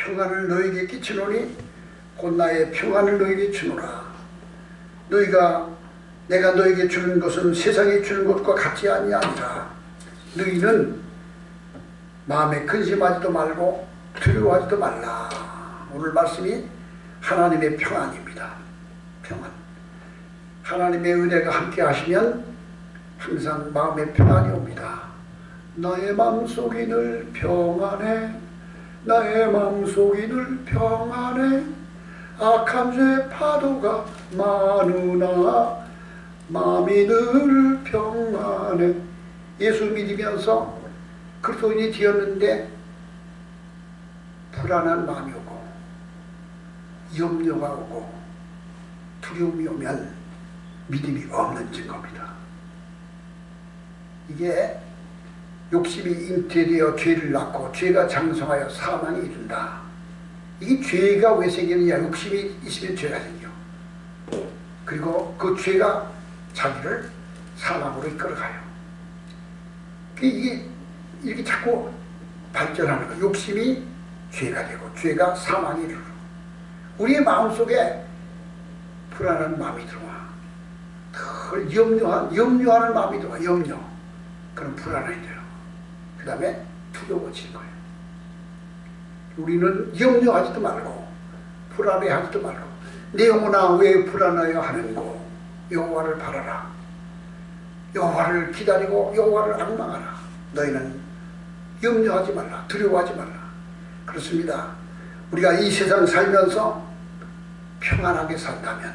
평안을 너에게 끼치노니 곧 나의 평안을 너에게 주노라. 내가 너에게 주는 것은 세상이 주는 것과 같지 아니하니라. 너희는 마음에 근심하지도 말고 두려워하지도 말라. 오늘 말씀이 하나님의 평안입니다. 평안. 하나님의 은혜가 함께 하시면 항상 마음에 평안이 옵니다. 나의 마음속이 늘 평안해. 나의 마음속이 늘 평안해. 악한 죄 파도가 많으나 마음이 늘 평안해. 예수 믿으면서 그리스도인이 되었는데 불안한 마음이 오고 염려가 오고 두려움이 오면 믿음이 없는 증거입니다. 이게 욕심이 잉태되어 죄를 낳고 죄가 장성하여 사망에 이른다. 이게 죄가 왜 생기느냐? 욕심이 있으면 죄가 생겨. 그리고 그 죄가 자기를 사망으로 이끌어가요. 이게 이렇게 자꾸 발전하는 거예요. 욕심이 죄가 되고 죄가 사망에 이르러 우리의 마음속에 불안한 마음이 들어와. 늘 염려하는 마음이 들어와. 염려. 그럼 불안하게 돼요. 그 다음에 두려워지는 거예요. 우리는 염려하지도 말고 불안해하지도 말고 내 영혼아 왜 불안하여 하는고 여호와를 바라라. 여호와를 기다리고 여호와를 앙망하라. 너희는 염려하지 말라. 두려워하지 말라. 그렇습니다. 우리가 이 세상 살면서 평안하게 산다면,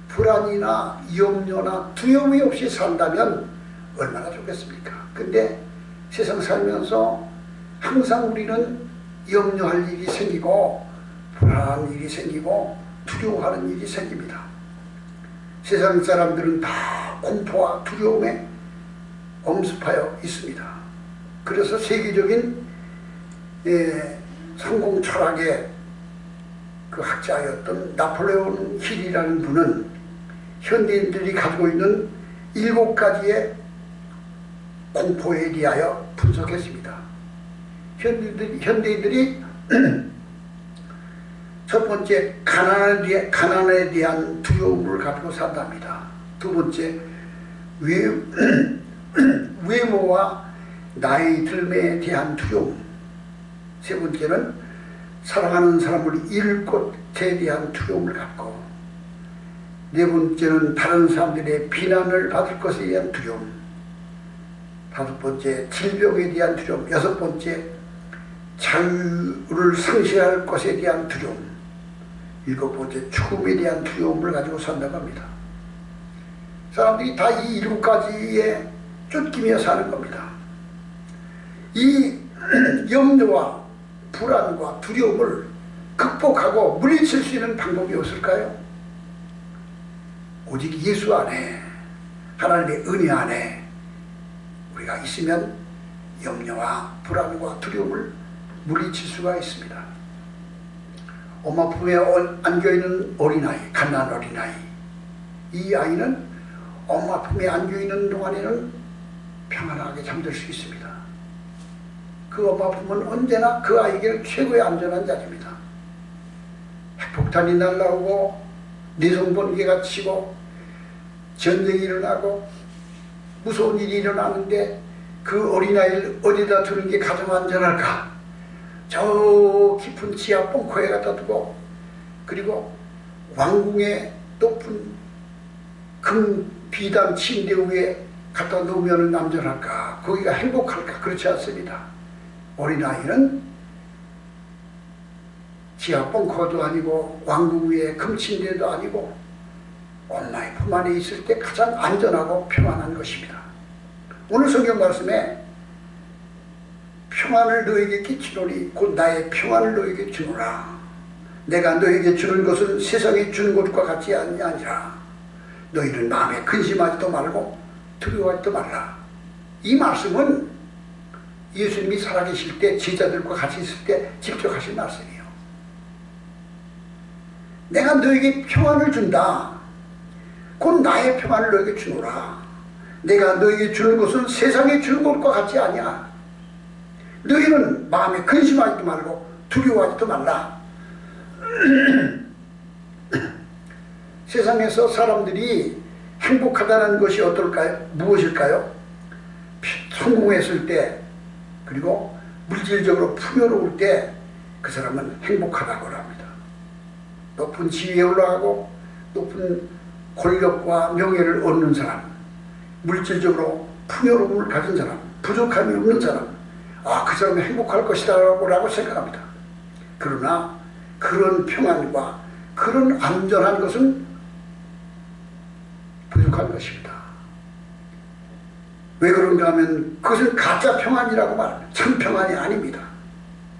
불안이나 염려나 두려움이 없이 산다면 얼마나 좋겠습니까? 근데 세상 살면서 항상 우리는 염려할 일이 생기고 불안한 일이 생기고 두려워하는 일이 생깁니다. 세상 사람들은 다 공포와 두려움에 엄습하여 있습니다. 그래서 세계적인 성공 철학의 그 학자였던 나폴레온 힐이라는 분은 현대인들이 가지고 있는 7가지의 공포에 대하여 분석했습니다. 현대인들이 첫 번째 가난에 대한 두려움을 가지고 산답니다. 두 번째 외모와 나이 들매에 대한 두려움. 세 번째는 사랑하는 사람을 잃을 것에 대한 두려움을 갖고, 네 번째는 다른 사람들의 비난을 받을 것에 대한 두려움, 다섯 번째 질병에 대한 두려움, 여섯 번째 자유를 상실할 것에 대한 두려움, 일곱 번째 죽음에 대한 두려움을 가지고 산다고 합니다. 사람들이 다 이 7가지에 쫓기며 사는 겁니다. 이 염려와 불안과 두려움을 극복하고 물리칠 수 있는 방법이 없을까요? 오직 예수 안에, 하나님의 은혜 안에 우리가 있으면 염려와 불안과 두려움을 물리칠 수가 있습니다. 엄마 품에 안겨있는 어린아이, 갓난 어린아이, 이 아이는 엄마 품에 안겨있는 동안에는 평안하게 잠들 수 있습니다. 그 엄마 품은 언제나 그 아이에게 최고의 안전한 자리입니다. 핵폭탄이 날라오고 내성번개가 치고 전쟁이 일어나고 무서운 일이 일어나는데 그 어린아이를 어디다 두는 게 가장 안전할까? 저 깊은 지하 벙커에 갖다 두고, 그리고 왕궁의 높은 금 비단 침대 위에 갖다 놓으면 안전할까? 거기가 행복할까? 그렇지 않습니다. 어린아이는 지하 벙커도 아니고 왕궁 위에 금침대도 아니고 엄마의 품 안에 있을 때 가장 안전하고 평안한 것입니다. 오늘 성경 말씀에 평안을 너에게 끼치노니 곧 나의 평안을 너에게 주노라. 내가 너에게 주는 것은 세상이 주는 것과 같지 아니라 너희는 마음에 근심하지도 말고 두려워하지도 말라. 이 말씀은 예수님이 살아계실 때 제자들과 같이 있을 때 직접 하신 말씀이에요. 내가 너에게 평안을 준다. 곧 나의 평안을 너에게 주노라. 내가 너에게 주는 것은 세상에 주는 것과 같지 아니야. 너희는 마음에 근심하지도 말고 두려워하지도 말라. 세상에서 사람들이 행복하다는 것이 어떨까요? 무엇일까요? 성공했을 때, 그리고 물질적으로 풍요로울 때 그 사람은 행복하다고 합니다. 높은 지위에 올라가고 높은 권력과 명예를 얻는 사람, 물질적으로 풍요로움을 가진 사람, 부족함이 없는 사람, 그 사람은 행복할 것이다 라고 생각합니다. 그러나 그런 평안과 그런 안전한 것은 부족한 것입니다. 왜 그런가 하면 그것은 가짜 평안이라고 말합니다. 참 평안이 아닙니다.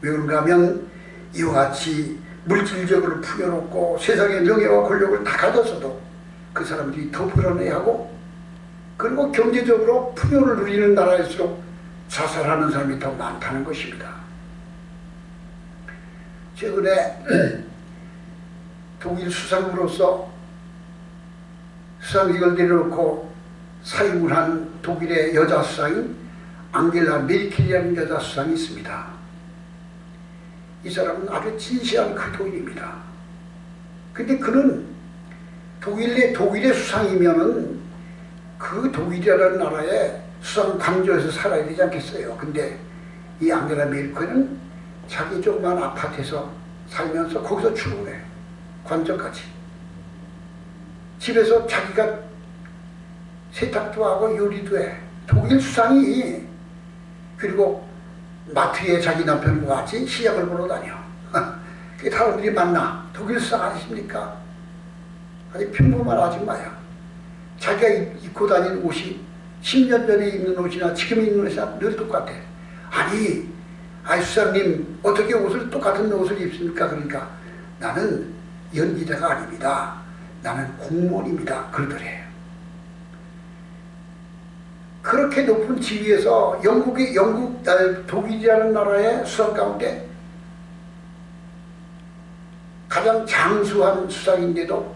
왜 그런가 하면 이와 같이 물질적으로 풍요롭고 세상의 명예와 권력을 다 가졌어도 그 사람들이 더 불안해하고, 그리고 경제적으로 풍요를 누리는 나라일수록 자살하는 사람이 더 많다는 것입니다. 최근에 독일 수상으로서 수상직을 내려놓고 사임을 한 독일의 여자 수상인 앙겔라 메르켈이라는 여자 수상이 있습니다. 이 사람은 아주 진시한 그도인입니다. 근데 그는 독일의 수상이면은 그 독일이라는 나라에 수상 강조해서 살아야 되지 않겠어요. 근데 이 앙겔라 메르켈은 자기 조그만 아파트에서 살면서 거기서 출근해. 관저까지. 집에서 자기가 세탁도 하고 요리도 해. 독일 수상이. 그리고 마트에 자기 남편과 같이 시약을 보러 다녀. 그 사람들이 만나. 독일 수상 아니십니까? 아주 평범한 아줌마야. 자기가 입고 다니는 옷이 10년 전에 입는 옷이나 지금 입는 옷이나 늘 똑같아. 아니 수상님 어떻게 옷을 똑같은 옷을 입습니까? 그러니까 나는 연기자가 아닙니다. 나는 공무원입니다. 그러더래. 그렇게 높은 지위에서 독일이라는 나라의 수상 가운데 가장 장수한 수상인데도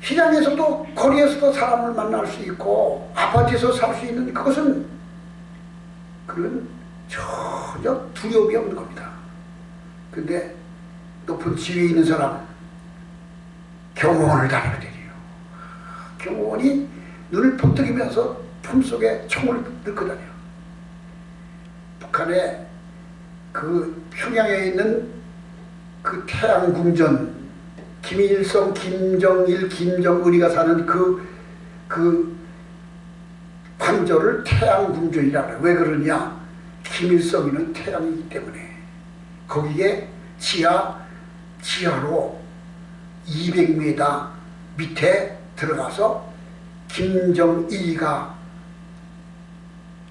시장에서도 거리에서도 사람을 만날 수 있고 아파트에서 살 수 있는 그것은 그건 전혀 두려움이 없는 겁니다. 근데 높은 지위에 있는 사람 경호원을 다니거든요. 경호원이 눈을 번뜩이면서 품속에 총을 넣고 다녀. 북한의 그 평양에 있는 그 태양궁전, 김일성, 김정일, 김정은이가 사는 그 관저를 태양궁전이라고 해요. 왜 그러냐? 김일성이는 태양이기 때문에. 거기에 지하로 200m 밑에 들어가서 김정일이가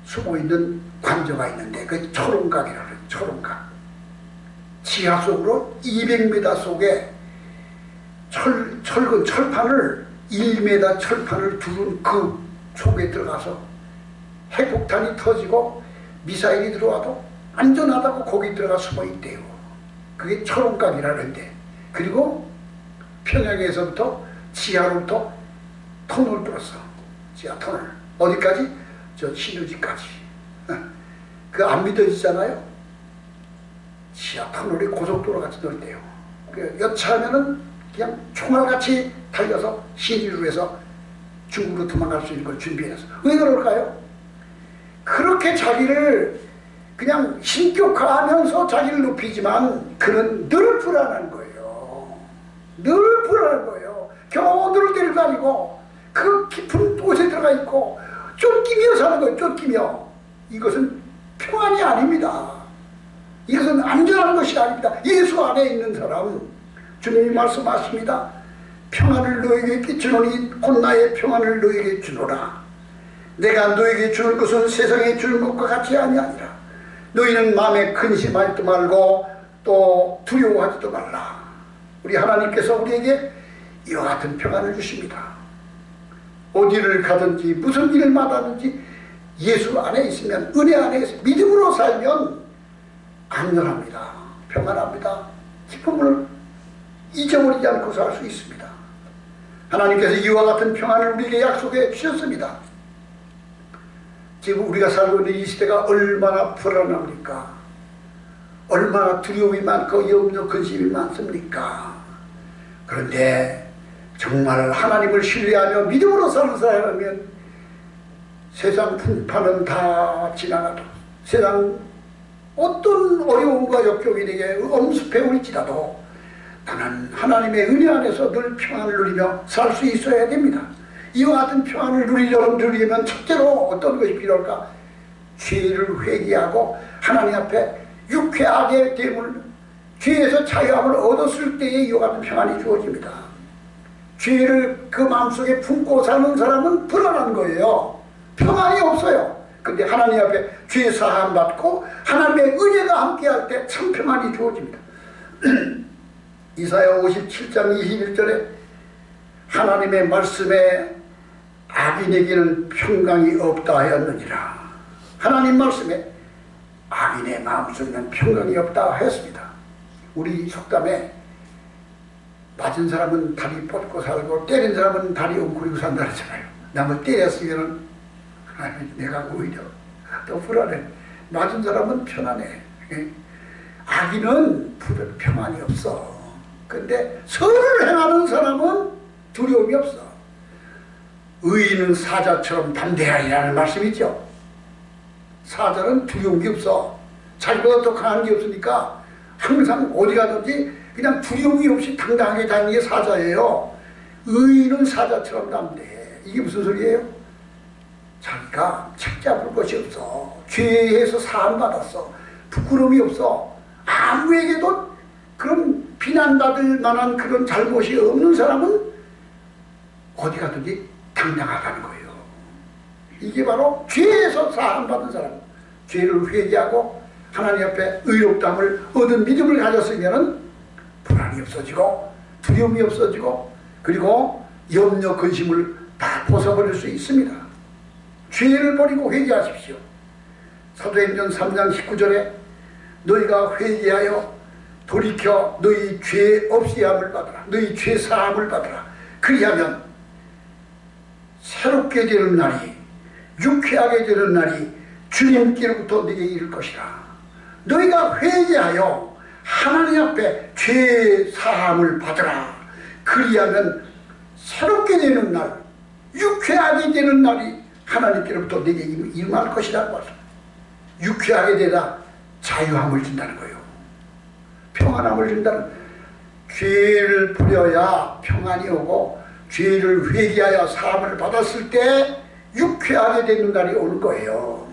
숨어있는 관저가 있는데 그 초롱각이라고 해요. 초롱각. 지하 속으로 200m 속에 철근 철판을 1m 철판을 두른 그 속에 들어가서 핵폭탄이 터지고 미사일이 들어와도 안전하다고 거기 들어가 숨어있대요. 그게 초롱각이라는데, 그리고 평양에서부터 지하로부터 터널을 뚫었어. 지하 터널. 어디까지? 저 신우지까지. 그거 안 믿어지잖아요. 지하 터널이 고속도로 같이 넓대요. 여차하면은 그냥 총알같이 달려서 신의로 해서 중국으로 도망갈 수 있는 걸 준비해서. 왜 그럴까요? 그렇게 자기를 그냥 신격화하면서 자기를 높이지만 그는 늘 불안한 거예요. 늘 불안한 거예요. 겨우들을 데리고 다니고 그 깊은 곳에 들어가 있고 쫓기며 사는 거예요. 쫓기며. 이것은 평안이 아닙니다. 이것은 안전한 것이 아닙니다. 예수 안에 있는 사람, 주님이 말씀하십니다. 평안을 너에게 끼치노니 곧 나의 평안을 너에게 주노라. 내가 너에게 주는 것은 세상에 주는 것과 같이 아니하니라. 너희는 마음에 근심하지도 말고 또 두려워하지도 말라. 우리 하나님께서 우리에게 이와 같은 평안을 주십니다. 어디를 가든지 무슨 일을 마다든지 예수 안에 있으면, 은혜 안에 있으면, 믿음으로 살면 안전합니다. 평안합니다. 기쁨을 잊어버리지 않고 살 수 있습니다. 하나님께서 이와 같은 평안을 우리에게 약속해 주셨습니다. 지금 우리가 살고 있는 이 시대가 얼마나 불안합니까? 얼마나 두려움이 많고 염려 근심이 많습니까? 그런데 정말 하나님을 신뢰하며 믿음으로 사는 사람이면 세상 풍파는 다 지나가도, 세상 어떤 어려움과 역경이 내게 엄습해 올지라도 나는 하나님의 은혜 안에서 늘 평안을 누리며 살 수 있어야 됩니다. 이와 같은 평안을 누리려면 첫째로 어떤 것이 필요할까? 죄를 회개하고 하나님 앞에 유쾌하게 됨을, 죄에서 자유함을 얻었을 때에 이와 같은 평안이 주어집니다. 죄를 그 마음속에 품고 사는 사람은 불안한 거예요. 평안이 없어요. 근데 하나님 앞에 죄 사함 받고 하나님의 은혜가 함께할 때 참 평안이 주어집니다. 이사야 57장 21절에 하나님의 말씀에 악인에게는 평강이 없다 하였느니라. 하나님 말씀에 악인의 마음속에는 평강이 없다 하였습니다. 우리 속담에 맞은 사람은 다리 뻗고 살고 때린 사람은 다리 웅크리고 산다 그러잖아요. 남을 때렸으면 내가 오히려 더 불안해. 맞은 사람은 편안해. 악인은 평안이 없어. 근데 선을 행하는 사람은 두려움이 없어. 의인은 사자처럼 담대하리라는 말씀이죠. 사자는 두려운 게 없어. 자기보다 더 강한 게 없으니까 항상 어디 가든지 그냥 두려움이 없이 당당하게 다니는 게 사자예요. 의인은 사자처럼 담대해. 이게 무슨 소리예요? 자기가 책잡을 것이 없어. 죄에서 사함받았어. 부끄러움이 없어. 아무에게도 그런 비난받을 만한 그런 잘못이 없는 사람은 어디 가든지 당당하다는 거예요. 이게 바로 죄에서 사함받은 사람. 죄를 회개하고 하나님 앞에 의롭다함을 얻은 믿음을 가졌으면 불안이 없어지고 두려움이 없어지고 그리고 염려 근심을 다 벗어버릴 수 있습니다. 죄를 버리고 회개하십시오. 사도행전 3장 19절에 너희가 회개하여 돌이켜 너희 죄 없이함을 받으라. 너희 죄 사함을 받으라. 그리하면 새롭게 되는 날이, 유쾌하게 되는 날이 주님께로부터 네게 이를 것이라. 너희가 회개하여 하나님 앞에 죄 사함을 받으라. 그리하면 새롭게 되는 날, 유쾌하게 되는 날이 하나님께로부터 네게 임할 것이라고 하죠. 유쾌하게 되다 자유함을 준다는 거예요. 평안함을 준다는, 죄를 부려야 평안이 오고 죄를 회개하여 사함을 받았을 때 유쾌하게 되는 날이 오는 거예요.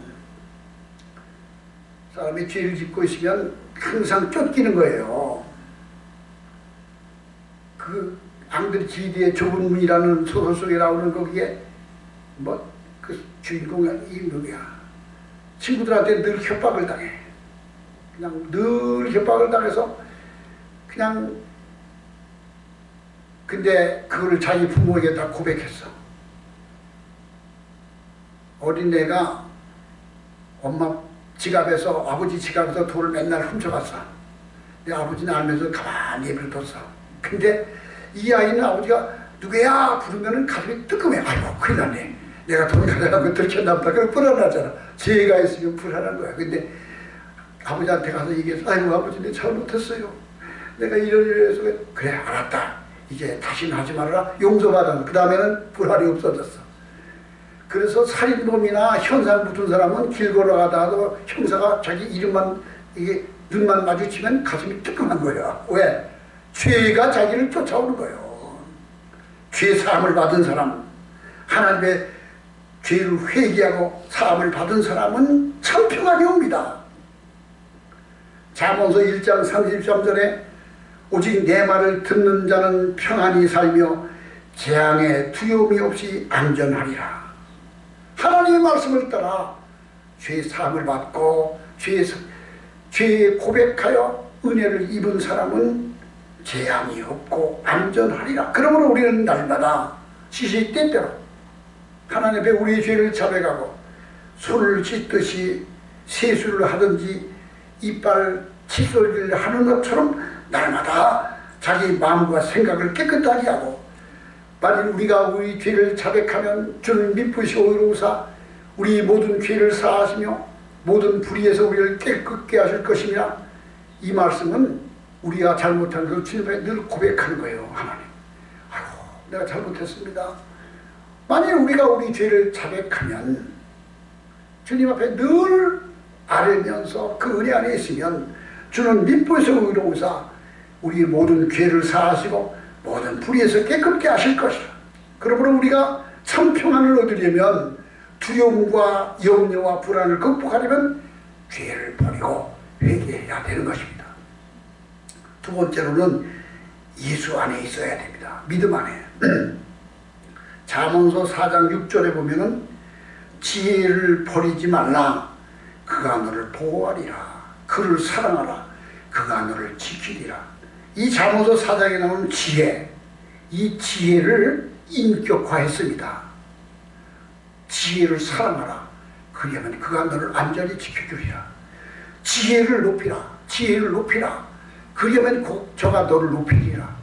사람이 죄를 짓고 있으면 항상 쫓기는 거예요. 그 앙드리지드의 좁은 문이라는 소설 속에 나오는 거기에 그 주인공이 누구야? 친구들한테 늘 협박을 당해. 그냥 늘 협박을 당해서 그냥, 근데 그거를 자기 부모에게 다 고백했어. 어린애가 엄마 지갑에서, 아버지 지갑에서 돈을 맨날 훔쳐갔어. 내 아버지는 알면서 가만히 내버려뒀어. 근데 이 아이는 아버지가 누구야 부르면은 가슴이 뜨끔해. 아이고 큰일 났네. 내가 돈 가져가고 들켰나 보다. 그럼 불안하잖아. 죄가 있으면 불안한 거야. 근데 아버지한테 가서 얘기해서 아이고 아버지 내가 잘못했어요. 내가 이러이러해서 그래 알았다. 이제 다시는 하지 말아라. 용서받아. 그 다음에는 불안이 없어졌어. 그래서 살인범이나 현상 붙은 사람은 길 걸어가다가도 형사가 자기 이름만, 이게 눈만 마주치면 가슴이 뜨끔한 거야. 왜? 죄가 자기를 쫓아오는 거예요. 죄 사함을 받은 사람, 하나님의 죄를 회개하고 사함을 받은 사람은 참 평안이 옵니다. 잠언서 1장 33절에 오직 내 말을 듣는 자는 평안히 살며 재앙에 두려움이 없이 안전하리라. 하나님의 말씀을 따라 죄 사함을 받고 죄 고백하여 은혜를 입은 사람은 재앙이 없고 안전하리라. 그러므로 우리는 날마다 시시때때로 하나님 앞에 우리의 죄를 자백하고 손을 씻듯이 세수를 하든지 이빨 칫솔질을 하는 것처럼 날마다 자기 마음과 생각을 깨끗하게 하고, 만일 우리가 우리 죄를 자백하면 주는 미쁘시고 의로우사 우리 모든 죄를 사하시며 모든 불의에서 우리를 깨끗게 하실 것이며 이 말씀은 우리가 잘못한 걸 주님 앞에 늘 고백하는 거예요. 하나님, 아이고 내가 잘못했습니다. 만일 우리가 우리 죄를 자백하면 주님 앞에 늘 아뢰면서 그 은혜 안에 있으면 주는 미쁘에서 의로우사 우리 모든 죄를 사하시고 모든 불의에서 깨끗게 하실 것이라. 그러므로 우리가 참 평안을 얻으려면 두려움과 염려와 불안을 극복하려면 죄를 버리고 회개해야 되는 것입니다. 두 번째로는 예수 안에 있어야 됩니다. 믿음 안에. 잠언서 4장 6절에 보면은 지혜를 버리지 말라. 그가 너를 보호하리라. 그를 사랑하라. 그가 너를 지키리라. 이 잠언서 4장에 나오는 지혜, 이 지혜를 인격화했습니다. 지혜를 사랑하라. 그러면 그가 너를 안전히 지켜주리라. 지혜를 높이라. 지혜를 높이라. 그러면 저가 너를 높이리라.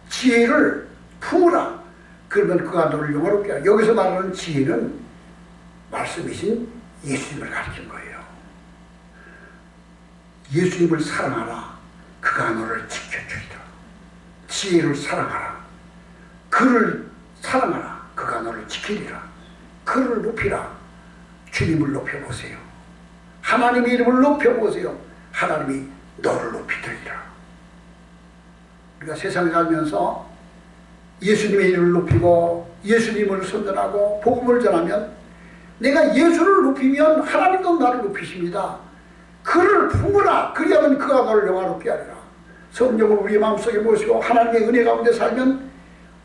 지혜를 품으라. 그러면 그가 너를 영화롭게 하라. 여기서 말하는 지혜는 말씀이신 예수님을 가르친 거예요. 예수님을 사랑하라. 그가 너를 지켜주리라. 지혜를 사랑하라. 그를 사랑하라. 그가 너를 지키리라. 그를 높이라. 주님을 높여보세요. 하나님의 이름을 높여보세요. 하나님이 너를 높이리라. 우리가 세상에 살면서 예수님의 이름을 높이고 예수님을 선전하고 복음을 전하면 내가 예수를 높이면 하나님도 나를 높이십니다. 그를 품으라. 그리하면 그가 너를 영화롭게 하리라. 성령을 우리 마음속에 모시고 하나님의 은혜 가운데 살면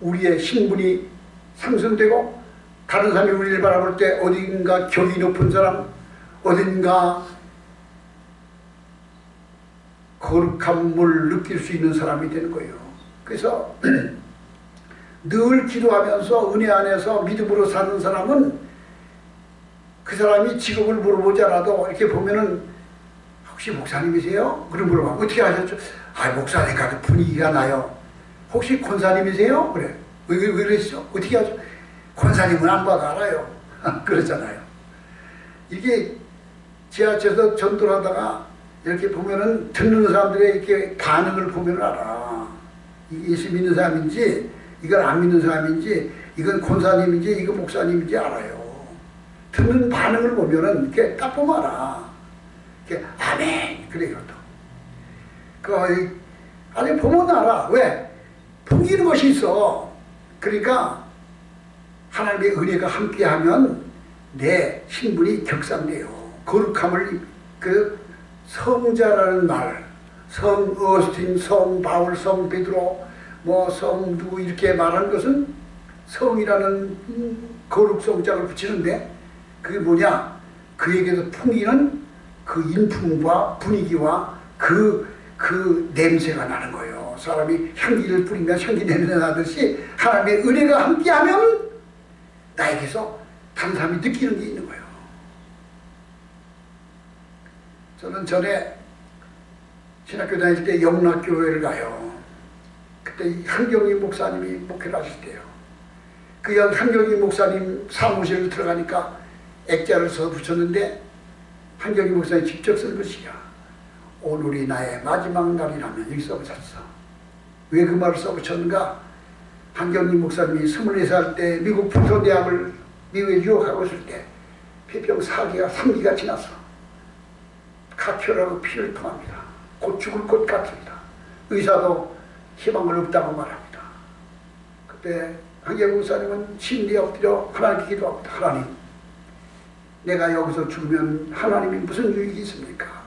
우리의 신분이 상승되고 다른 사람이 우리를 바라볼 때 어딘가 격이 높은 사람, 어딘가 거룩함을 느낄 수 있는 사람이 되는 거예요. 그래서 늘 기도하면서 은혜 안에서 믿음으로 사는 사람은 그 사람이 직업을 물어보지 않아도 이렇게 보면은 혹시 목사님이세요? 그럼 물어봐. 어떻게 하셨죠? 아, 목사님 가도 분위기가 나요. 혹시 권사님이세요? 그래. 왜 그러시죠? 어떻게 하죠? 권사님은 안 봐도 알아요. 그렇잖아요. 이게 지하철에서 전도를 하다가 이렇게 보면은 듣는 사람들의 이렇게 반응을 보면 알아. 이게 예수 믿는 사람인지, 이건 안 믿는 사람인지, 이건 권사님인지, 이건 목사님인지 알아요. 듣는 반응을 보면은 이렇게 딱 보면 알아. 이렇게 아멘. 그래, 이것도. 아니, 보면 알아. 왜? 풍기는 것이 있어. 그러니까 하나님의 은혜가 함께하면 내 신분이 격상돼요. 거룩함을 성자라는 말, 성 어스틴, 성 바울, 성 베드로, 성 누구 이렇게 말하는 것은 성이라는 거룩성장을 붙이는데 그게 뭐냐? 그에게서 풍기는 그 인품과 분위기와 그 냄새가 나는 거예요. 사람이 향기를 뿌리면 향기 냄새 나듯이 하나님의 은혜가 함께하면 나에게서 다른 사람이 느끼는 게 있는 거예요. 저는 전에 신학교 다닐 때 영락교회를 가요. 그때 한경희 목사님이 목회를 하실 때요. 그 한경희 목사님 사무실을 들어가니까 액자를 써 붙였는데 한경희 목사님이 직접 쓴 것이야. 오늘이 나의 마지막 날이라면 여기 써붙였어. 왜 그 말을 써붙였는가? 한경희 목사님이 24살 때 미국 부토대학을 미국에 유학하고 있을 때 폐병 4기가 3기가 지났어. 각혈하고 피를 통합니다. 곧 죽을 것 같습니다. 의사도 희망은 없다고 말합니다. 그때 한경희 목사님은 침대에 엎드려 하나님께 기도합니다. 하나님, 내가 여기서 죽으면 하나님이 무슨 유익이 있습니까?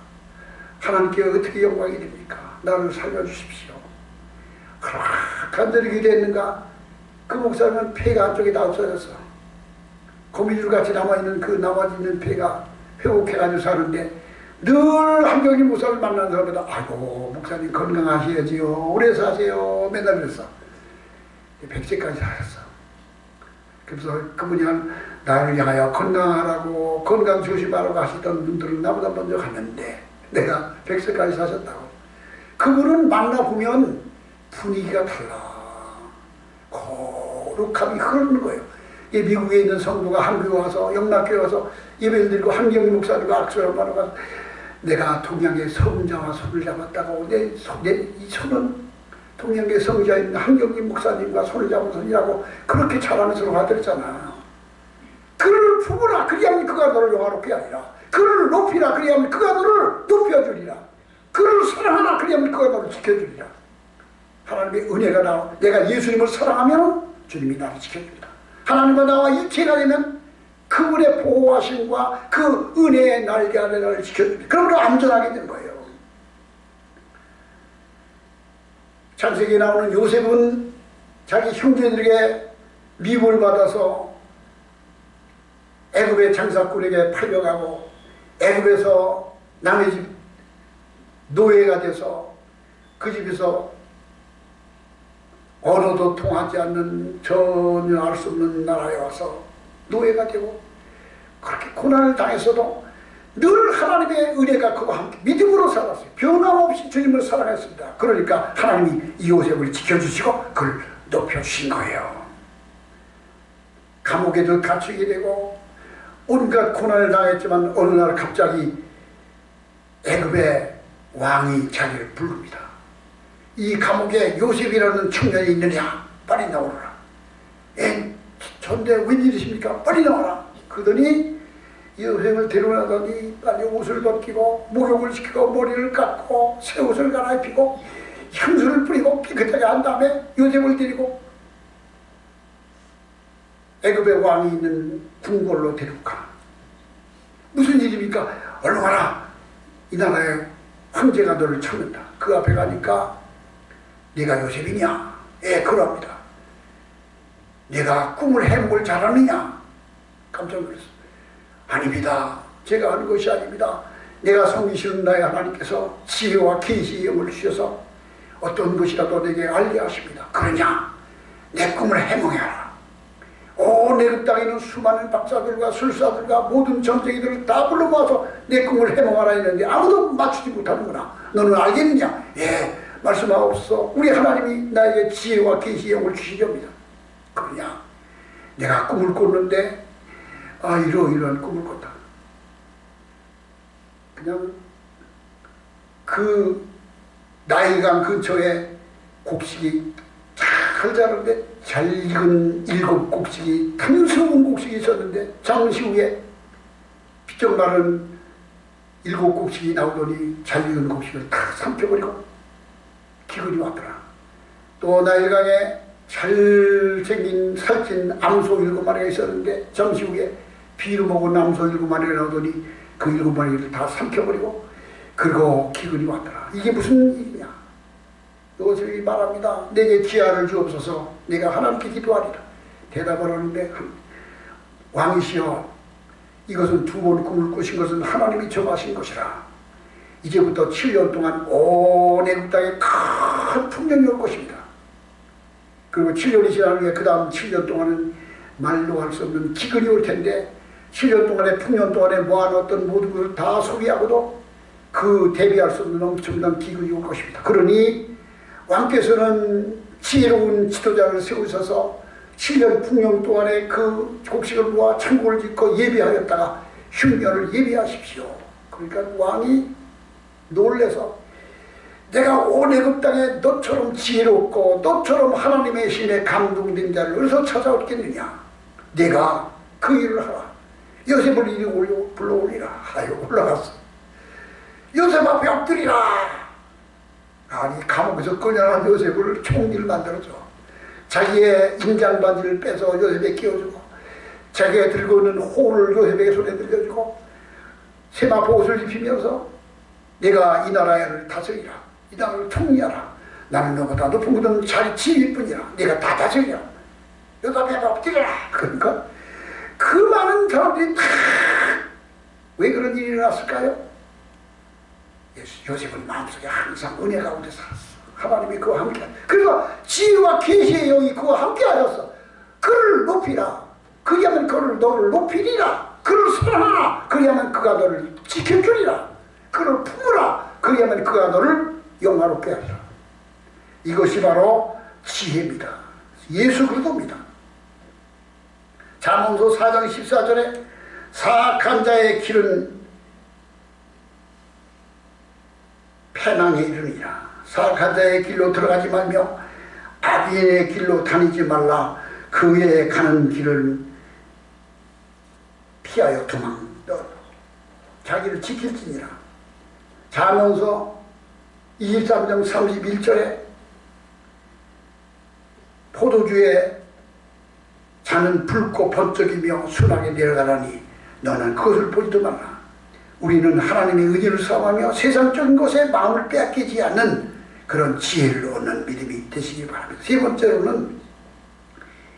하나님께 어떻게 영광이 됩니까? 나를 살려주십시오. 그렇게 기도했는가? 그 목사님은 폐가 한쪽에 다 없어졌어. 거미줄같이 남아있는 그 남아있는 폐가 회복해가지고 사는데 늘 한경희 목사를 만나는 사람마다 아이고 목사님 건강하셔야지요. 오래 사세요. 맨날 그랬어. 100세까지 살았어. 그래서 그분이 나를 향하여 건강하라고 건강 조심하라고 하셨던 분들은 나보다 먼저 갔는데 내가 100세까지 사셨다고. 그분은 만나보면 분위기가 달라. 거룩함이 흐르는 거예요. 미국에 있는 성도가 한국에 와서 영락교회 와서 예배를 드리고 한경희 목사님과 악수를 하러 가서 내가 동양의 성자와 손을 잡았다고 이 손은 동양의 성자인 한경림 목사님과 손을 잡은 손이라고 그렇게 잘하면서 화들었잖아. 그를 품으라 그리하면 그가 너를 영화롭게 하리라. 그를 높이라 그리하면 그가 너를 높여주리라. 그를 사랑하라 그리하면 그가 너를 지켜주리라. 하나님의 은혜가 나와 내가 예수님을 사랑하면 주님이 나를 지켜줍니다. 하나님과 나와 일체가 되면 그분의 보호하심과 그 은혜의 날개 아래 나를 지켜줍니다. 그러므로 안전하게 되는 거예요. 창세기에 나오는 요셉은 자기 형제들에게 미움을 받아서 애굽의 장사꾼에게 팔려가고 애굽에서 남의 집 노예가 돼서 그 집에서 언어도 통하지 않는 전혀 알 수 없는 나라에 와서 노예가 되고 그렇게 고난을 당했어도 늘 하나님의 은혜가 그와 함께 믿음으로 살았어요. 변함없이 주님을 사랑했습니다. 그러니까 하나님이 이 요셉을 지켜주시고 그를 높여주신 거예요. 감옥에도 갇히게 되고 온갖 고난을 당했지만 어느 날 갑자기 애굽의 왕이 자기를 부릅니다. 이 감옥에 요셉이라는 청년이 있느냐? 빨리 나오라. 전대 웬일이십니까? 빨리 나와라. 그러더니 요셉을 데려나더니 빨리 옷을 벗기고 목욕을 시키고 머리를 깎고 새 옷을 갈아입히고 향수를 뿌리고 깨끗하게 한 다음에 요셉을 데리고 애굽의 왕이 있는 궁궐로 데리고 가. 무슨 일입니까? 얼른 와라. 이 나라의 황제가 너를 찾는다. 그 앞에 가니까 네가 요셉이냐? 예, 그럽니다. 네가 꿈을 해몽을 잘하느냐? 깜짝 놀랐어. 아닙니다. 제가 하는 것이 아닙니다. 내가 섬기시는 나의 하나님께서 지혜와 계시의 영을 주셔서 어떤 것이라도 내게 알게 하십니다. 그러냐? 내 꿈을 해몽해라. 온 애굽 땅에 있는 수많은 박사들과 술사들과 모든 점쟁이들을 다 불러 모아서 내 꿈을 해몽하라 했는데 아무도 맞추지 못하는구나. 너는 알겠느냐? 예, 말씀하옵소서. 우리 하나님이 나에게 지혜와 계시의 영을 주시렵니다. 그러냐? 내가 꿈을 꿨는데 이러이러한 꿈을 꿨다. 그냥 그 나일강 근처에 곡식이 잘 자라는데 잘 익은 7곡식이 탐스러운 곡식이 있었는데 잠시 후에 비쩍 마른 7곡식이 나오더니 잘 익은 곡식을 다 삼켜버리고 기근이 왔더라. 또 나일강에 잘생긴 살찐 암소 7마리가 있었는데 잠시 후에 비를 먹은 암소 7마리가 나오더니 그 7마리를 다 삼켜버리고 그리고 기근이 왔더라. 이게 무슨 일이냐? 요셉이 말합니다. 내게 지혜를 주옵소서. 내가 하나님께 기도하리라. 대답을 하는데 왕이시여, 이것은 2번 꿈을 꾸신 것은 하나님이 정하신 것이라. 이제부터 7년 동안 온 애굽 땅에 큰 풍년이 올 것입니다. 그리고 7년이 지난 후에 그 다음 7년 동안은 말로 할 수 없는 기근이 올 텐데 7년 동안에 풍년 동안에 모아놓았던 모든 것을 다 소비하고도 그 대비할 수 없는 엄청난 기근이 올 것입니다. 그러니 왕께서는 지혜로운 지도자를 세우셔서 7년 풍년 동안에 그 곡식을 모아 창고를 짓고 예비하였다가 흉년을 예비하십시오. 그러니까 왕이 놀래서 내가 온 애굽 땅에 너처럼 지혜롭고 너처럼 하나님의 신에 감동된 자를 어디서 찾아오겠느냐? 내가 그 일을 하라. 요셉을 이리 불러오리라. 올라갔어. 요셉 앞에 엎드리라. 아니, 감옥에서 끌려난 요셉을 총리를 만들어줘. 자기의 인장바지를 빼서 요셉에 끼워주고 자기가 들고 있는 호를 요셉에게 손에 들려주고 세마포 옷을 입히면서 내가 이 나라를 다스리라. 이 나라를 총리하라. 나는 너보다 높은 것은 자리 지위뿐이라. 내가 다 다스리라. 요셉 앞에 엎드리라. 그러니까 그 많은 사람들이 다 왜 그런 일이 일어났을까요? 요셉은 마음속에 항상 은혜 가운데 살았어. 하나님이 그와 함께. 그래서 지혜와 계시의 영이 그와 함께 하셨어. 그를 높이라. 그리하면 그를 너를 높이리라. 그를 사랑하라. 그리하면 그가 너를 지켜주리라. 그를 품으라. 그리하면 그가 너를 영화롭게 하리라. 이것이 바로 지혜입니다. 예수 그리스도입니다. 잠언서 4장 14절에 사악한 자의 길은 패망에 이르니라. 사악한 자의 길로 들어가지 말며 악인의 길로 다니지 말라. 그 외에 가는 길을 피하여 도망. 자기를 지킬지니라. 자면서 23장 31절에 포도주에 자는 붉고 번쩍이며 순하게 내려가라니 너는 그것을 보지도 말라. 우리는 하나님의 은혜를 사모하며 세상적인 것에 마음을 빼앗기지 않는 그런 지혜를 얻는 믿음이 되시기 바랍니다. 세 번째로는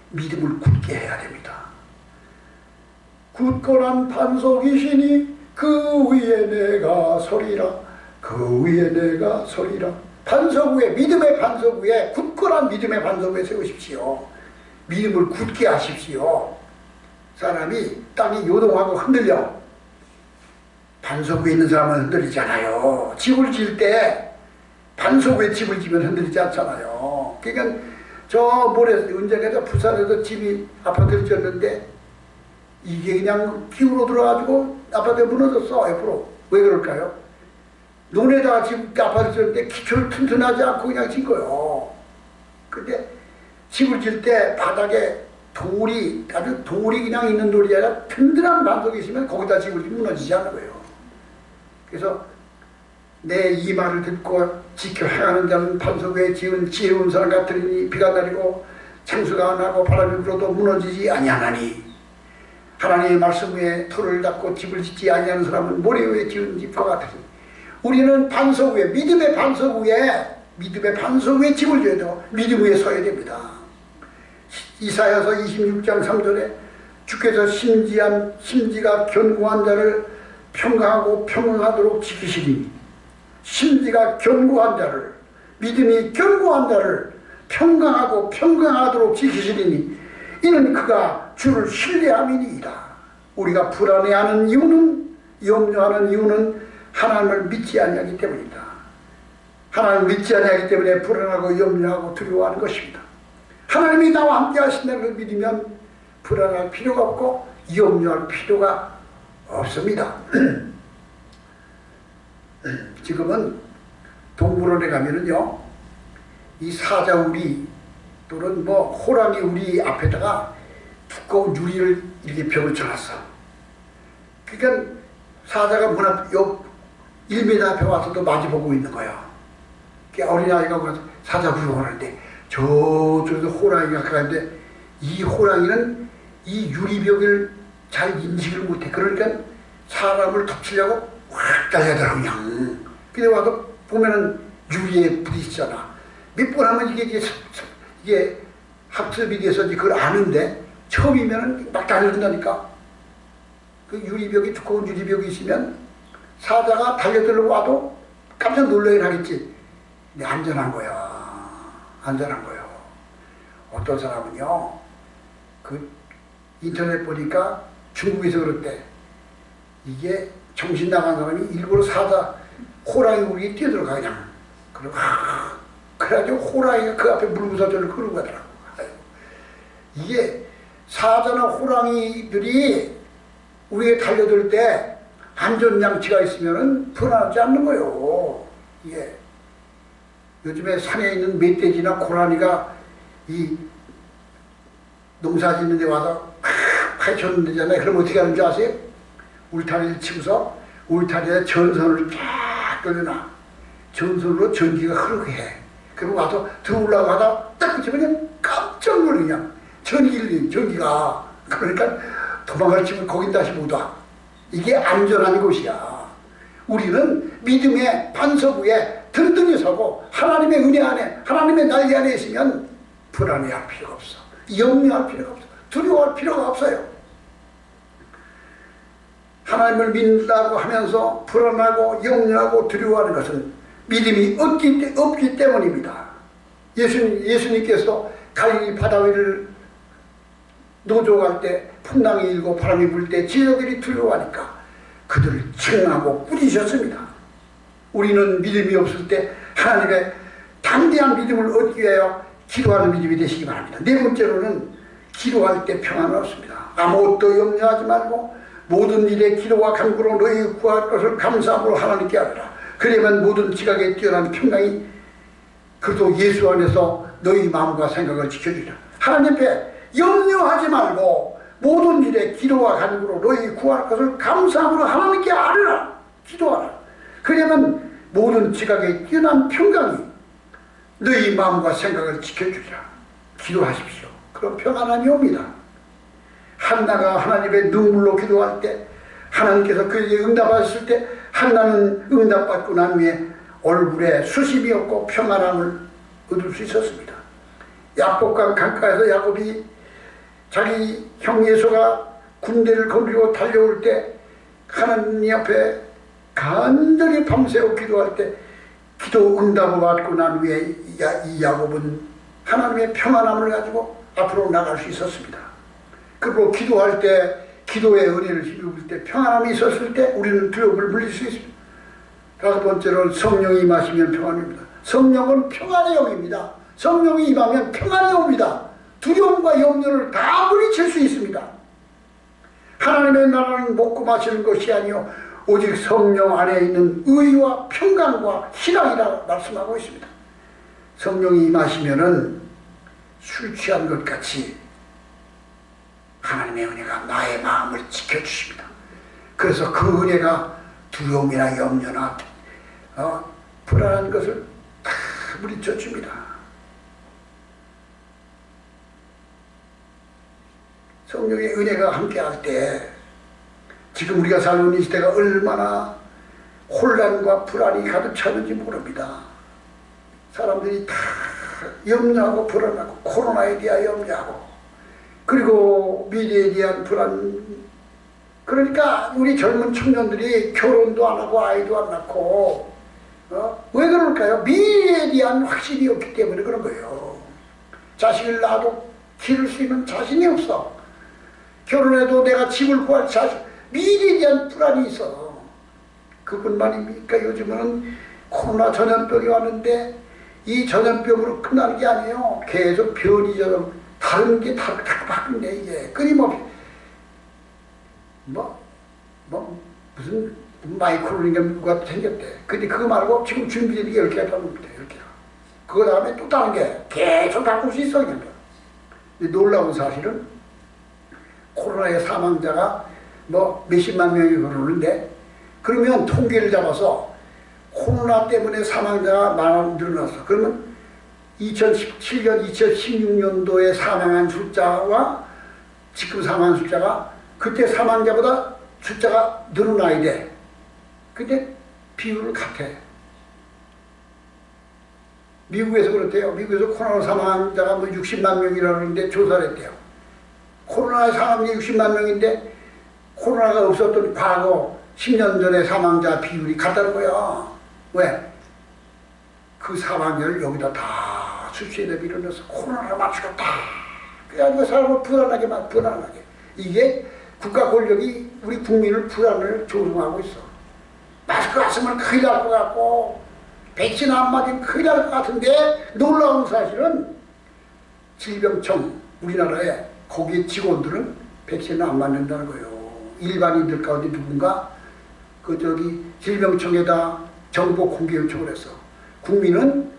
믿음을 굳게 해야 됩니다. 굳건한 반석이시니 그 위에 내가 서리라. 그 위에 내가 서리라. 반석 위에, 믿음의 반석 위에, 굳건한 믿음의 반석 위에 세우십시오. 믿음을 굳게 하십시오. 사람이 땅이 요동하고 흔들려. 반석 위에 있는 사람은 흔들리잖아요. 집을 지을 때 반석 위에 집을 지면 흔들리지 않잖아요. 그러니까 저 모레 은정에서 부산에서 집이 아파트를 지었는데 이게 그냥 기울어 들어가지고 아파트가 무너졌어. 옆으로. 왜 그럴까요? 논에다가 집 아파트 지었는데 기초를 튼튼하지 않고 그냥 진 거예요. 근데 집을 지을 때 바닥에 돌이, 아주 돌이 그냥 있는 돌이 아니라 튼튼한 반석이 있으면 거기다 집을 지면 무너지지 않는 거예요. 그래서 내 이 말을 듣고 지켜 행하는 자는 반석 위에 지은 지혜로운 사람 같으니 비가 내리고 창수가 안 나고 바람이 불어도 무너지지 아니하나니 하나님의 말씀 위에 토를 닦고 집을 짓지 아니하는 사람은 모래 위에 지은 집과 같으니 우리는 반석 위에, 믿음의 반석 위에 집을 지어도 믿음 위에 서야 됩니다. 이사야서 26장 3절에 주께서 심지가 견고한 자를 평강하고 평강하도록 지키시리니, 심지가 견고한 자를, 믿음이 견고한 자를 평강하고 평강하도록 지키시리니 이는 그가 주를 신뢰함이니이다. 우리가 불안해하는 이유는, 염려하는 이유는 하나님을 믿지 아니하기 때문이다. 하나님을 믿지 아니하기 때문에 불안하고 염려하고 두려워하는 것입니다. 하나님이 나와 함께 하신다는 걸 믿으면 불안할 필요가 없고 염려할 필요가 없습니다. 지금은 동물원에 가면은요, 이 사자우리 또는 뭐 호랑이 우리 앞에다가 두꺼운 유리를 이렇게 벽을 쳐놨어. 그러니까 사자가 문 앞, 옆 1m 앞에 와서도 마주보고 있는 거예요. 어린아이가 가서 사자 부르고 하는데 저쪽에서 호랑이가 가는데 이 호랑이는 이 유리벽을 잘 인식을 못해. 그러니까 사람을 덮치려고 확 달려들어 그냥. 근데 와서 보면은 유리에 부딪히잖아. 몇 번 하면 이게 학습이 돼서 그걸 아는데 처음이면은 막 달려든다니까. 그 유리벽이, 두꺼운 유리벽이 있으면 사자가 달려들려고 와도 깜짝 놀라긴 하겠지. 근데 안전한 거야. 안전한 거예요. 어떤 사람은요, 그 인터넷 보니까 중국에서 그랬대. 이게 정신 나간 사람이 일부러 사자, 호랑이 우리에 뛰어들어가 그냥. 그래가지고 호랑이가 그 앞에 물구서 저를 끌고 가더라고. 이게 사자나 호랑이들이 우리에 달려들 때 안전장치가 있으면 불안하지 않는 거예요. 이게 요즘에 산에 있는 멧돼지나 고라니가 이 농사 짓는 데 와서 파헤쳐는 데잖아요. 그럼 어떻게 하는 줄 아세요? 울타리를 치고서 울타리에 전선을 쫙 끌려놔. 전선으로 전기가 흐르게 해. 그리고 와서 들어오려고 하다 딱 붙이면 그냥 깜짝 놀래. 그냥 전기가. 그러니까 도망갈 치면 거긴 다시 못 와. 이게 안전한 곳이야. 우리는 믿음의 반석 위에 든든히 서고 하나님의 은혜 안에, 하나님의 날개 안에 있으면 불안해할 필요가 없어. 염려할 필요가 없어. 두려워할 필요가 없어요. 하나님을 믿는다고 하면서 불안하고 염려하고 두려워하는 것은 믿음이 없기 때문입니다. 예수님께서 갈릴리 바다 위를 노조할 때 풍랑이 일고 바람이 불 때 제자들이 두려워하니까 그들을 책망하고 꾸짖으셨습니다. 우리는 믿음이 없을 때 하나님의 담대한 믿음을 얻기 위하여 기도하는 믿음이 되시기 바랍니다. 네 번째로는 기도할 때 평안은 없습니다. 아무것도 염려하지 말고 모든 일에 기도와 간구로 너희 구할 것을 감사함으로 하나님께 하라. 그러면 모든 지각에 뛰어난 평강이 그래도 예수 안에서 너희 마음과 생각을 지켜주리라. 하나님 앞에 염려하지 말고 모든 일에 기도와 간구로 너희 구할 것을 감사함으로 하나님께 아뢰라. 기도하라. 그러면 모든 지각에 뛰어난 평강이 너희 마음과 생각을 지켜주리라. 기도하십시오. 그럼 평안함이 옵니다. 한나가 하나님의 눈물로 기도할 때 하나님께서 그에게 응답하셨을 때 한나는 응답받고 난 후에 얼굴에 수심이 없고 평안함을 얻을 수 있었습니다. 야복강 강가에서 야곱이 자기 형 예수가 군대를 건드리고 달려올 때 하나님 앞에 간절히 밤새워 기도할 때 기도 응답을 받고 난 후에 이 야곱은 하나님의 평안함을 가지고 앞으로 나갈 수 있었습니다. 그리고 기도할 때 기도의 은혜를 힘입을 때 평안함이 있었을 때 우리는 두려움을 물릴 수 있습니다. 다섯 번째로는 성령이 임하시면 평안입니다. 성령은 평안의 영입니다. 성령이 임하면 평안이 옵니다. 두려움과 염려를 다 물리칠 수 있습니다. 하나님의 나라는 먹고 마시는 것이 아니요 오직 성령 안에 있는 의와 평강과 희락이라 말씀하고 있습니다. 성령이 임하시면은 술 취한 것 같이 하나님의 은혜가 나의 마음을 지켜주십니다. 그래서 그 은혜가 두려움이나 염려나 불안한 것을 다 물리쳐 줍니다. 성령의 은혜가 함께할 때 지금 우리가 살고 이 시대가 얼마나 혼란과 불안이 가득 차는지 모릅니다. 사람들이 다 염려하고 불안하고 코로나에 대하여 염려하고 그리고 미래에 대한 불안. 그러니까 우리 젊은 청년들이 결혼도 안 하고 아이도 안 낳고 왜 그럴까요? 미래에 대한 확신이 없기 때문에 그런 거예요. 자식을 낳아도 기를 수 있는 자신이 없어. 결혼해도 내가 집을 구할 자신, 미래에 대한 불안이 있어. 그뿐만입니까? 요즘은 코로나 전염병이 왔는데 이 전염병으로 끝나는 게 아니에요. 계속 변이 전염, 다른 게 다 바뀐대. 이게 끊임없이 무슨 마이크로니가 생겼대. 근데 그거 말고 지금 준비되는 게 10개가 나옵니다. 10개가. 그거 다음에 또 다른 게 계속 바꿀 수 있어. 근데 놀라운 사실은 코로나의 사망자가 몇십만 명이 그러는데 그러면 통계를 잡아서 코로나 때문에 사망자가 늘어났어. 그러면 2017년, 2016년도에 사망한 숫자와 지금 사망한 숫자가 그때 사망자보다 숫자가 늘어나야 돼. 근데 비율은 같아. 미국에서 그렇대요. 미국에서 코로나 사망자가 60만 명이라는데 조사를 했대요. 코로나에 사망자 60만 명인데 코로나가 없었던 과거 10년 전에 사망자 비율이 같다는 거야. 왜? 그 사망자를 여기다 다 수치에다 밀어넣어서 코로나를 맞추겠다. 그래가지고 사람을 불안하게. 이게 국가 권력이 우리 국민을 불안을 조성하고 있어. 마스크 안 쓰면 큰일 날 것 같고 백신 안 맞으면 큰일 날 것 같은데 놀라운 사실은 질병청 우리나라에 거기 직원들은 백신을 안 맞는다는 거예요. 일반인들 가운데 누군가 질병청에다 정보 공개 요청을 했어. 국민은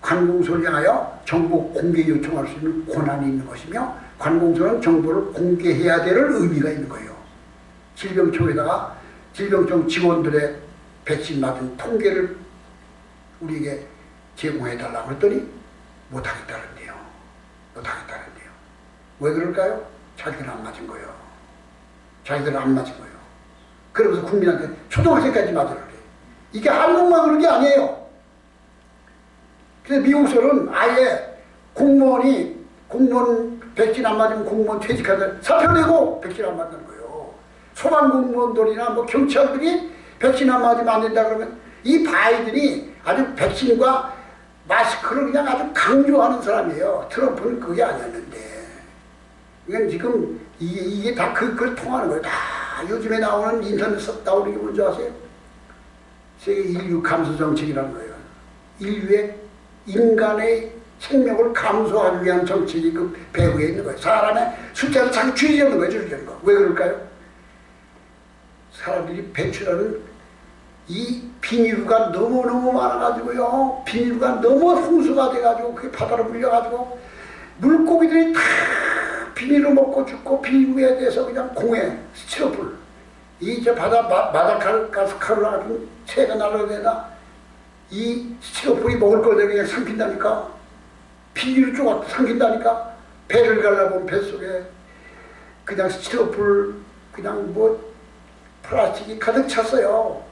관공서를 향하여 정보 공개 요청할 수 있는 권한이 있는 것이며 관공서는 정보를 공개해야 될 의미가 있는 거예요. 질병청에다가 질병청 직원들의 백신 맞은 통계를 우리에게 제공해달라고 그랬더니 못하겠다는데요. 못하겠다는데요. 왜 그럴까요? 자기들은 안 맞은 거예요. 자기들은 안 맞은 거예요. 그러면서 국민한테 초등학생까지 맞으라고 그래요. 이게 한국만 그런 게 아니에요. 그래서 미국서는 아예 공무원 백신 안 맞으면 공무원 퇴직하면 사표 내고 백신 안 맞는 거예요. 소방공무원들이나 경찰들이 백신 안 맞으면 안 된다 그러면 이 바이든이 아주 백신과 마스크를 그냥 아주 강조하는 사람이에요. 트럼프는 그게 아니었는데. 이건 지금 이게 다 그걸 통하는 거예요. 다 요즘에 나오는 인터넷에 나오는 게 뭔지 아세요? 세계 인류 감소 정책이라는 거예요. 인류의 인간의 생명을 감소하기 위한 정책이 그 배후에 있는 거예요. 사람의 숫자를 자꾸 줄이려는 거예요. 줄이려는 거. 왜 그럴까요? 사람들이 배출하는 이 비닐루가 너무너무 많아가지고요. 비닐루가 너무 홍수가 돼가지고 그게 바다로 물려가지고 물고기들이 다 비닐루 먹고 죽고 비닐루에 대해서 그냥 공해 스티로폴 이제 바다 마다가스카르 같은 새가 날아다니다 이 스티로폴이 먹을 거를 그냥 삼킨다니까. 비닐루 조각 삼킨다니까. 배를 가려보면 뱃속에 그냥 스티로폴 그냥 뭐 플라스틱이 가득 찼어요.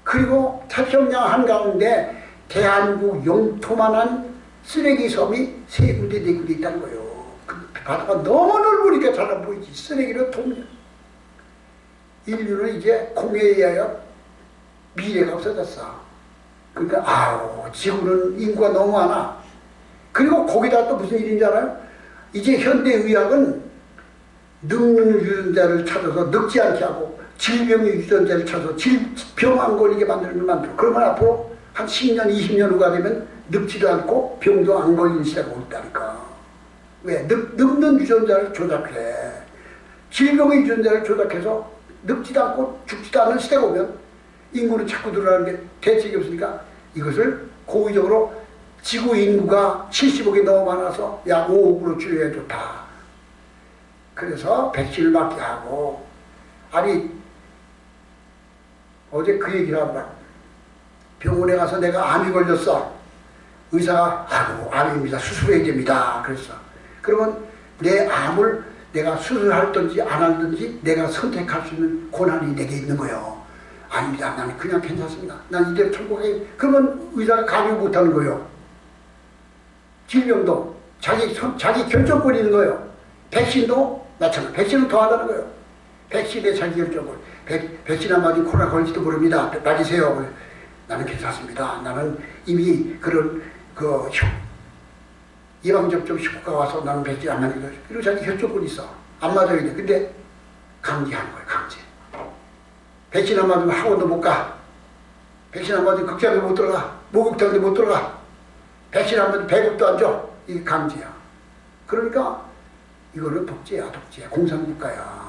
그리고 태평양 한가운데 대한민국 영토만한 쓰레기 섬이 3군데 4군데 있다는 거예요. 그 바다가 너무 넓으니까 잘 안 보이지. 쓰레기를 통해 인류는 이제 공해에 의하여 미래가 없어졌어. 그러니까 아우 지구는 인구가 너무 많아. 그리고 거기다 또 무슨 일인지 알아요? 이제 현대의학은 늙는 유전자를 찾아서 늙지 않게 하고 질병의 유전자를 찾아서 병 안 걸리게 만들어. 그러면 앞으로 한 10년, 20년 후가 되면 늙지도 않고 병도 안 걸리는 시대가 온다니까. 왜? 늙는 유전자를 조작해. 질병의 유전자를 조작해서 늙지도 않고 죽지도 않는 시대가 오면 인구는 자꾸 늘어나는데 대책이 없으니까 이것을 고의적으로 지구 인구가 70억이 너무 많아서 약 5억으로 줄여야 좋다. 그래서 백신을 맞게 하고, 아니 어제 그 얘기를 한다. 병원에 가서 내가 암이 걸렸어. 의사가 아이고 암입니다. 수술해야 됩니다. 그랬어. 그러면 내 암을 내가 수술할든지 안 할든지 내가 선택할 수 있는 권한이 내게 있는 거예요. 아닙니다. 나는 그냥 괜찮습니다. 난 이대로 천국에. 그러면 의사가 강요 못하는 거예요. 질병도 자기 결정권이 있는 거예요. 백신도 마찬가지. 백신은 더 하다는 거예요. 백신에 자기 결정권. 백신 안 맞으면 코로나 걸릴지도 모릅니다. 맞으세요. 나는 괜찮습니다. 나는 이미 그런 예방접종 19가 와서 나는 백신 안 맞는 거예요. 그리고 자기 결정권이 있어. 안 맞아야 돼. 근데 강제하는 거예요. 강제. 백신 안 맞으면 학원도 못 가. 백신 안 맞으면 극장도 못 들어가. 목욕탕도 못 들어가. 백신 안 맞으면 배급도 안 줘. 이게 강제야. 그러니까 이거는 독재야. 공산국가야.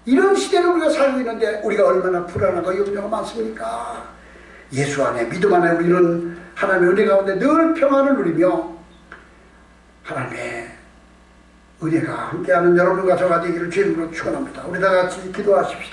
이런 시대를 우리가 살고 있는데 우리가 얼마나 불안하고 염려가 많습니까? 예수 안에 믿음 안에 우리는 하나님의 은혜 가운데 늘 평안을 누리며 하나님의 은혜가 함께하는 여러분과 저가 되기를 주님으로 축원합니다. 우리 다 같이 기도하십시다.